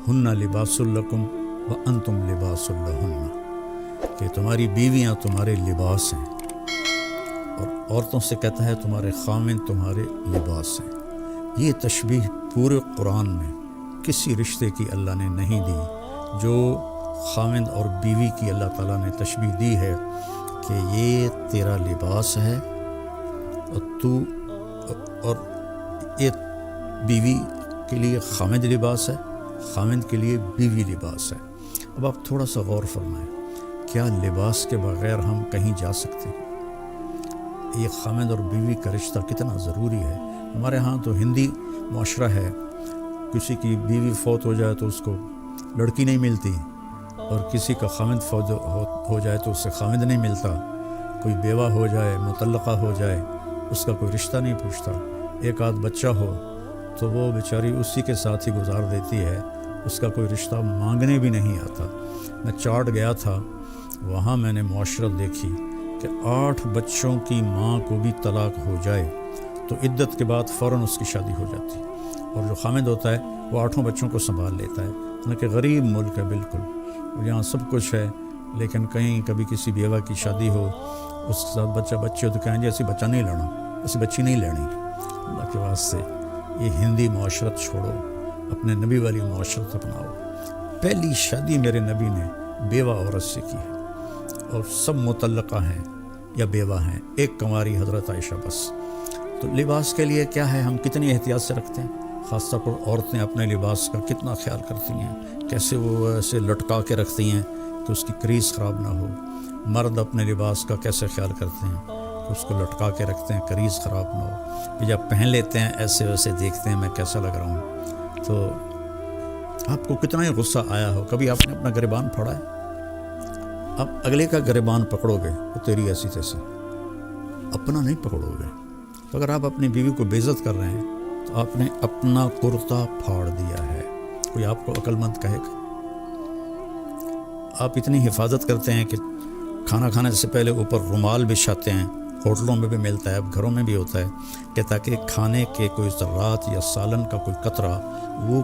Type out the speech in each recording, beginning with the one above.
ہن لباس لکم وانتم لباس لہن، کہ تمہاری بیویاں تمہارے لباس ہیں، اور عورتوں سے کہتا ہے تمہارے خامن تمہارے لباس ہیں۔ یہ تشبیہ پورے قرآن میں کسی رشتے کی اللہ نے نہیں دی جو خامند اور بیوی کی اللہ تعالیٰ نے تشبیہ دی ہے کہ یہ تیرا لباس ہے اور یہ بیوی کے لیے خامند لباس ہے، خامند کے لیے بیوی لباس ہے۔ اب آپ تھوڑا سا غور فرمائیں، کیا لباس کے بغیر ہم کہیں جا سکتے ہیں؟ یہ خامند اور بیوی کا رشتہ کتنا ضروری ہے۔ ہمارے ہاں تو ہندی معاشرہ ہے، کسی کی بیوی فوت ہو جائے تو اس کو لڑکی نہیں ملتی، اور کسی کا خامند فوت ہو جائے تو اس سے خامند نہیں ملتا، کوئی بیوہ ہو جائے، مطلقہ ہو جائے، اس کا کوئی رشتہ نہیں پوچھتا، ایک آدھ بچہ ہو تو وہ بیچاری اسی کے ساتھ ہی گزار دیتی ہے، اس کا کوئی رشتہ مانگنے بھی نہیں آتا۔ میں چاٹ گیا تھا، وہاں میں نے معاشرت دیکھی کہ 8 بچوں کی ماں کو بھی طلاق ہو جائے تو عدت کے بعد فوراً اس کی شادی ہو جاتی، اور جو خامند ہوتا ہے وہ 8 بچوں کو سنبھال لیتا ہے۔ حالانکہ غریب ملک ہے بالکل، اور یہاں سب کچھ ہے، لیکن کہیں کبھی کسی بیوہ کی شادی ہو، اس کے ساتھ بچے ہو تو کہیں جی ایسی بچہ نہیں لینا، ایسی بچی نہیں لینی۔ اللہ کے واسطے یہ ہندی معاشرت چھوڑو، اپنے نبی والی معاشرت اپناؤ۔ پہلی شادی میرے نبی نے بیوہ عورت سے کی ہے، اور سب مطلقہ ہیں یا بیوہ ہیں، ایک کنواری حضرت عائشہ بس۔ تو لباس کے لیے کیا ہے، ہم کتنی احتیاط سے رکھتے ہیں، خاص طور پر عورتیں اپنے لباس کا کتنا خیال کرتی ہیں، کیسے وہ ایسے لٹکا کے رکھتی ہیں کہ اس کی کریز خراب نہ ہو۔ مرد اپنے لباس کا کیسے خیال کرتے ہیں کہ اس کو لٹکا کے رکھتے ہیں، کریز خراب نہ ہو، پھر جب پہن لیتے ہیں ایسے ویسے دیکھتے ہیں میں کیسا لگ رہا ہوں۔ تو آپ کو کتنا ہی غصہ آیا ہو، کبھی آپ نے اپنا گریبان پھاڑا ہے؟ آپ اگلے کا گریبان پکڑو گے تو تیری ایسی تیسی، اپنا نہیں پکڑو گے۔ تو اگر آپ اپنی بیوی کو بے عزت کر رہے ہیں تو آپ نے اپنا کرتا پھاڑ دیا ہے۔ کوئی آپ کو عقل مند کہے گا؟ آپ اتنی حفاظت کرتے ہیں کہ کھانا کھانے سے پہلے اوپر رومال بچھاتے ہیں، ہوٹلوں میں بھی ملتا ہے، اب گھروں میں بھی ہوتا ہے، کہ تاکہ کھانے کے کوئی ذرات یا سالن کا کوئی قطرہ وہ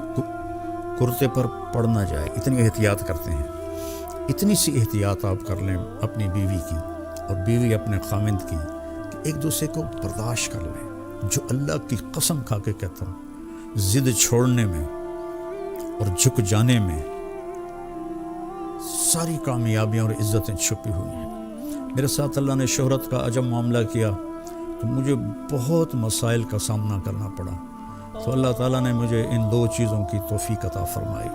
کرتے پر پڑ نہ جائے۔ اتنی احتیاط کرتے ہیں۔ اتنی سی احتیاط آپ کر لیں اپنی بیوی کی اور بیوی اپنے خامند کی، کہ ایک دوسرے کو برداشت کر لیں۔ جو اللہ کی قسم کھا کے کہتا ہوں، ضد چھوڑنے میں اور جھک جانے میں ساری کامیابیاں اور عزتیں چھپی ہوئی ہیں۔ میرے ساتھ اللہ نے شہرت کا عجب معاملہ کیا تو مجھے بہت مسائل کا سامنا کرنا پڑا، تو اللہ تعالیٰ نے مجھے ان 2 چیزوں کی توفیق عطا فرمائی۔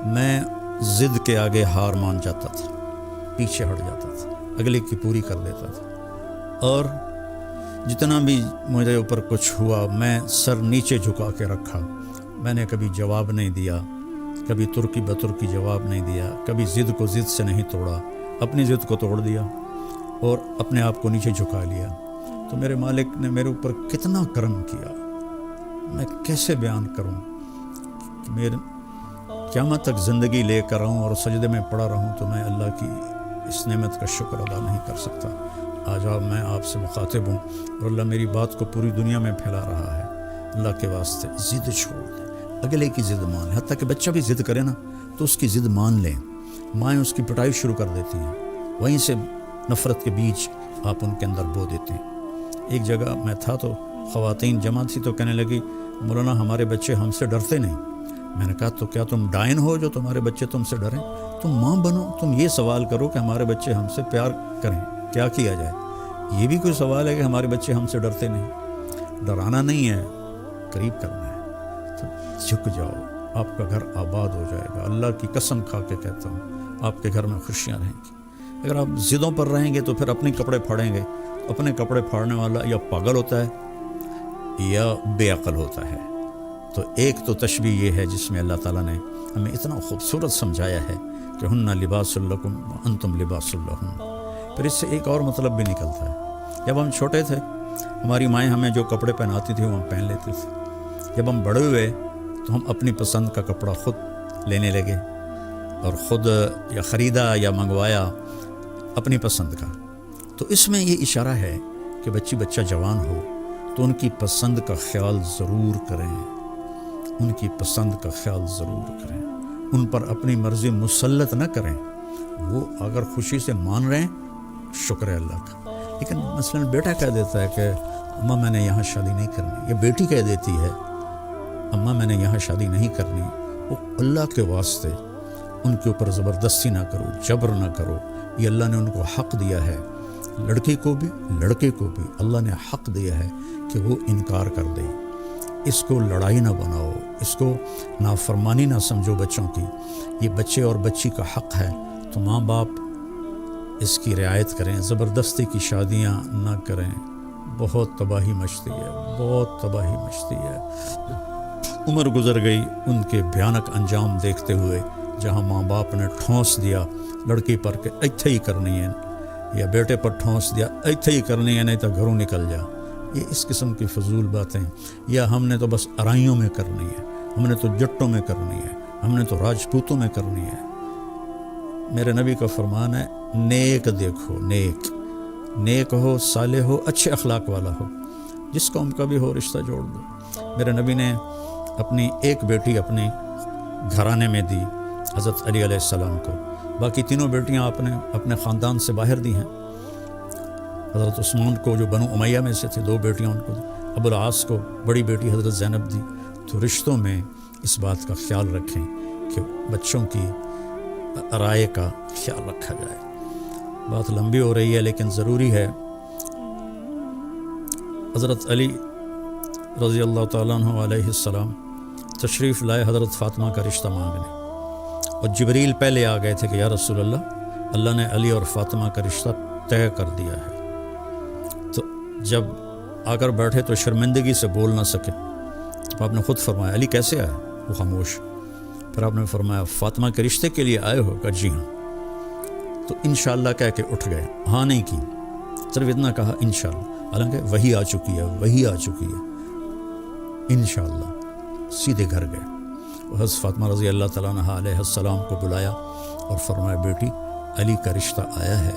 میں ضد کے آگے ہار مان جاتا تھا، پیچھے ہٹ جاتا تھا، اگلے کی پوری کر لیتا تھا، اور جتنا بھی مجھے اوپر کچھ ہوا میں سر نیچے جھکا کے رکھا۔ میں نے کبھی جواب نہیں دیا، کبھی ترکی بترکی جواب نہیں دیا، کبھی ضد کو ضد سے نہیں توڑا، اپنی ضد کو توڑ دیا اور اپنے آپ کو نیچے جھکا لیا۔ تو میرے مالک نے میرے اوپر کتنا کرم کیا، میں کیسے بیان کروں کہ میرے قیامت تک زندگی لے کر رہوں اور سجدے میں پڑا رہوں تو میں اللہ کی اس نعمت کا شکر ادا نہیں کر سکتا۔ آج میں آپ سے مخاطب ہوں اور اللہ میری بات کو پوری دنیا میں پھیلا رہا ہے۔ اللہ کے واسطے ضد چھوڑ دیں، اگلے کی ضد مان لیں، حتیٰ کہ بچہ بھی ضد کرے نا تو اس کی ضد مان لیں۔ مائیں اس کی پٹائی شروع کر دیتی ہیں، وہیں سے نفرت کے بیج آپ ان کے اندر بو دیتے ہیں۔ ایک جگہ میں تھا تو خواتین جمع تھی تو کہنے لگی مولانا ہمارے بچے ہم سے ڈرتے نہیں۔ میں نے کہا تو کیا تم ڈائن ہو جو تمہارے بچے تم سے ڈریں؟ تم ماں بنو، تم یہ سوال کرو کہ ہمارے بچے ہم سے پیار کریں، کیا کیا جائے؟ یہ بھی کوئی سوال ہے کہ ہمارے بچے ہم سے ڈرتے نہیں؟ ڈرانا نہیں ہے، قریب کرنا ہے۔ تو جھک جاؤ، آپ کا گھر آباد ہو جائے گا۔ اللہ کی قسم کھا کے کہتا ہوں، آپ کے گھر میں خوشیاں رہیں گی۔ اگر آپ ضدوں پر رہیں گے تو پھر اپنے کپڑے پھاڑیں گے۔ اپنے کپڑے پھاڑنے والا یا پاگل ہوتا ہے یا بے عقل ہوتا ہے۔ تو ایک تو تشبیہ یہ ہے جس میں اللہ تعالیٰ نے ہمیں اتنا خوبصورت سمجھایا ہے کہ ہن لباس لکم وانتم لباس لہن۔ پھر اس سے ایک اور مطلب بھی نکلتا ہے، جب ہم چھوٹے تھے ہماری مائیں ہمیں جو کپڑے پہناتی تھیں وہ ہم پہن لیتے تھے۔ جب ہم بڑے ہوئے تو ہم اپنی پسند کا کپڑا خود لینے لگے اور خود یا خریدا یا منگوایا اپنی پسند کا۔ تو اس میں یہ اشارہ ہے کہ بچہ جوان ہو تو ان کی پسند کا خیال ضرور کریں، ان کی پسند کا خیال ضرور کریں۔ ان پر اپنی مرضی مسلط نہ کریں. وہ اگر خوشی سے مان رہے ہیں شکر ہے اللہ کا. لیکن مثلا بیٹا کہہ دیتا ہے کہ اماں میں نے یہاں شادی نہیں کرنی، یا بیٹی کہہ دیتی ہے اماں میں نے یہاں شادی نہیں کرنی، وہ اللہ کے واسطے ان کے اوپر زبردستی نہ کرو، جبر نہ کرو. یہ اللہ نے ان کو حق دیا ہے، لڑکی کو بھی لڑکے کو بھی اللہ نے حق دیا ہے کہ وہ انکار کر دے. اس کو لڑائی نہ بناؤ، اس کو نافرمانی نہ سمجھو بچوں کی. یہ بچے اور بچی کا حق ہے، تو ماں باپ اس کی رعایت کریں، زبردستی کی شادیاں نہ کریں. بہت تباہی مچتی ہے، بہت تباہی مچتی ہے. عمر گزر گئی ان کے بھیانک انجام دیکھتے ہوئے، جہاں ماں باپ نے ٹھونس دیا لڑکی پر کہ ایتھے ہی کرنی ہے، یا بیٹے پر ٹھونس دیا ایتھے ہی کرنی ہے نہیں تو گھروں نکل جا. یہ اس قسم کی فضول باتیں، یا ہم نے تو بس ارائیوں میں کرنی ہے، ہم نے تو جٹوں میں کرنی ہے، ہم نے تو راجپوتوں میں کرنی ہے. میرے نبی کا فرمان ہے نیک دیکھو، نیک ہو، صالح ہو، اچھے اخلاق والا ہو، جس قوم کا بھی ہو رشتہ جوڑ دو. میرے نبی نے اپنی ایک بیٹی اپنے گھرانے میں دی حضرت علی علیہ السلام کو، باقی تینوں بیٹیاں آپ نے اپنے خاندان سے باہر دی ہیں. حضرت عثمان کو جو بنو امیہ میں سے تھے 2 بیٹیاں ان کو دی، ابو العاص کو بڑی بیٹی حضرت زینب دی. تو رشتوں میں اس بات کا خیال رکھیں کہ بچوں کی رائے کا خیال رکھا جائے. بات لمبی ہو رہی ہے لیکن ضروری ہے. حضرت علی رضی اللہ تعالیٰ عنہ علیہ السلام تشریف لائے حضرت فاطمہ کا رشتہ مانگنے، اور جبریل پہلے آ گئے تھے کہ یا رسول اللہ نے علی اور فاطمہ کا رشتہ طے کر دیا ہے. تو جب آ کر بیٹھے تو شرمندگی سے بول نہ سکے، تو آپ نے خود فرمایا علی کیسے آئے؟ وہ خاموش. پھر آپ نے فرمایا فاطمہ کے رشتے کے لیے آئے ہو؟ کہ جی ہاں. تو انشاءاللہ کہہ کے اٹھ گئے، ہاں نہیں کی، صرف اتنا کہا انشاءاللہ، حالانکہ وہی آ چکی ہے انشاءاللہ. سیدھے گھر گئے. حضرت فاطمہ رضی اللہ تعالیٰ عنہ علیہ السلام کو بلایا اور فرمایا بیٹی علی کا رشتہ آیا ہے،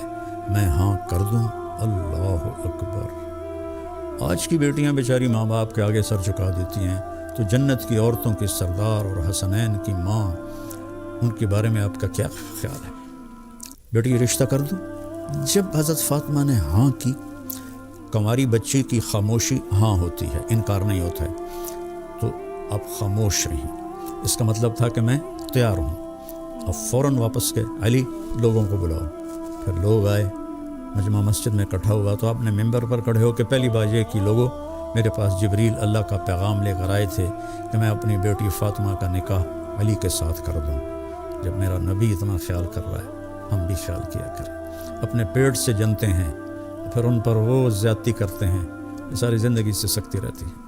میں ہاں کر دوں؟ اللہ اکبر. آج کی بیٹیاں بیچاری ماں باپ کے آگے سر جھکا دیتی ہیں، تو جنت کی عورتوں کی سردار اور حسنین کی ماں، ان کے بارے میں آپ کا کیا خیال ہے؟ بیٹی رشتہ کر دوں؟ جب حضرت فاطمہ نے ہاں کی، کنواری بچی کی خاموشی ہاں ہوتی ہے، انکار نہیں ہوتا ہے. تو آپ خاموش رہیں، اس کا مطلب تھا کہ میں تیار ہوں. اب فوراً واپس گئے، علی لوگوں کو بلاؤ. پھر لوگ آئے، مجمع مسجد میں اکٹھا ہوا. تو آپ نے ممبر پر کھڑے ہو کے پہلی بات یہ کہ لوگوں میرے پاس جبریل اللہ کا پیغام لے کر آئے تھے کہ میں اپنی بیٹی فاطمہ کا نکاح علی کے ساتھ کر دوں. جب میرا نبی اتنا خیال کر رہا ہے ہم بھی خیال کیا کریں. اپنے پیٹ سے جنتے ہیں، پھر ان پر وہ زیادتی کرتے ہیں، ساری زندگی سے سکتی رہتی ہے.